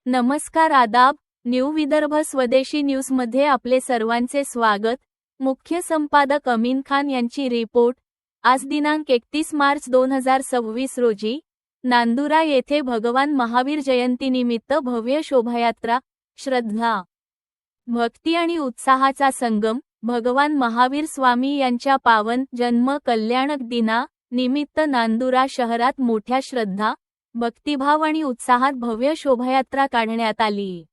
नमस्कार, आदाब. न्यू विदर्भ स्वदेशी न्यूज मध्ये आपले सर्वांचे स्वागत. मुख्य संपादक अमीन खान यांची रिपोर्ट. आज दिनांक 31 मार्च 2026 रोजी नांदुरा येथे भगवान महावीर जयंतीनिमित्त भव्य शोभायात्रा, श्रद्धा, भक्ती आणि उत्साहाचा संगम. भगवान महावीर स्वामी यांच्या पावन जन्म कल्याणक दिना निमित्त नांदुरा शहरात मोठ्या श्रद्धा, भक्तिभाव आणि उत्साहात भव्य शोभायात्रा काढण्यात आली.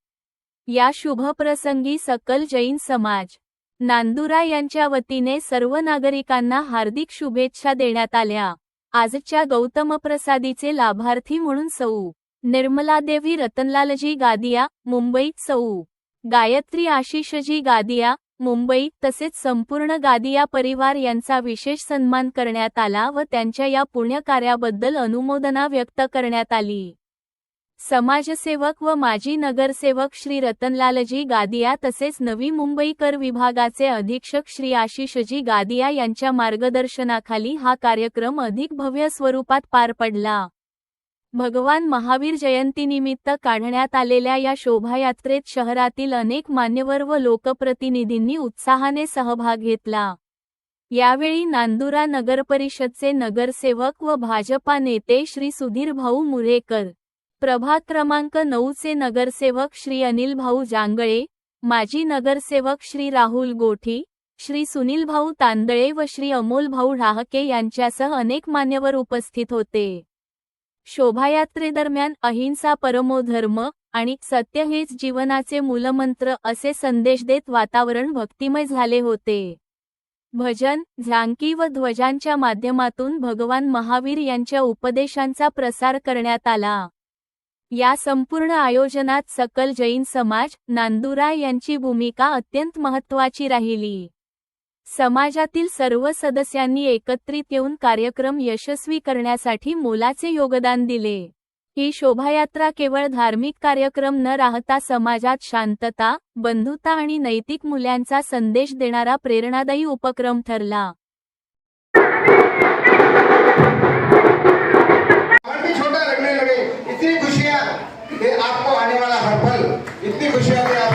या शुभप्रसंगी सकल जैन समाज नांदुरा यांच्या वतीने सर्व नागरिकांना हार्दिक शुभेच्छा देण्यात आल्या. आजच्या गौतम प्रसादीचे लाभार्थी म्हणून सौ. निर्मलादेवी रतनलालजी गादिया, मुंबई, सौ. गायत्री आशिषजी गादिया, मुंबई, तसेच संपूर्ण गादिया परिवार यांचा विशेष सन्मान करण्यात आला व त्यांच्या या पुण्यकार्याबद्दल अनुमोदना व्यक्त करण्यात आली. समाजसेवक व माजी नगरसेवक श्री रतनलालजी गादिया तसेच नवी मुंबई कर विभागाचे अधीक्षक श्री आशिषजी गादिया यांच्या मार्गदर्शनाखाली हा कार्यक्रम अधिक भव्य स्वरूपात पार पडला. भगवान महावीर जयंतीनिमित्त काढण्यात आलेल्या या शोभायात्रेत शहरातील अनेक मान्यवर व लोकप्रतिनिधींनी उत्साहाने सहभाग घेतला. यावेळी नांदुरा नगरपरिषदचे नगरसेवक व भाजपा नेते श्री सुधीर भाऊ मुरेकर, प्रभाग क्रमांक 9चे नगरसेवक श्री अनिल भाऊ जांगळे, माजी नगरसेवक श्री राहुल गोठी, श्री सुनील भाऊ तांदळे व श्री अमोल भाऊ ढाहके यांच्यासह अनेक मान्यवर उपस्थित होते. शोभायात्रेदरम्यान अहिंसा परमो धर्म आणि सत्य हेच जीवनाचे मूलमंत्र असे संदेश देत वातावरण भक्तिमय झाले होते. भजन, झांकी व ध्वजांच्या माध्यमातून भगवान महावीर यांच्या उपदेशांचा प्रसार करण्यात आला. या संपूर्ण आयोजनात सकल जैन समाज नांदुरा यांची भूमिका अत्यंत महत्त्वाची राहिली. समाजातील सर्व सदस्यांनी एकत्रित येऊन कार्यक्रम यशस्वी करण्यासाठी मोलाचे योगदान दिले. ही शोभायात्रा केवळ धार्मिक कार्यक्रम न राहता समाजात शांतता, बंधुता आणि नैतिक मूल्यांचा संदेश देणारा प्रेरणादायी उपक्रम ठरला. इतनी खुशियां कि आपको आने वाला हर पल, इतनी खुशियां कि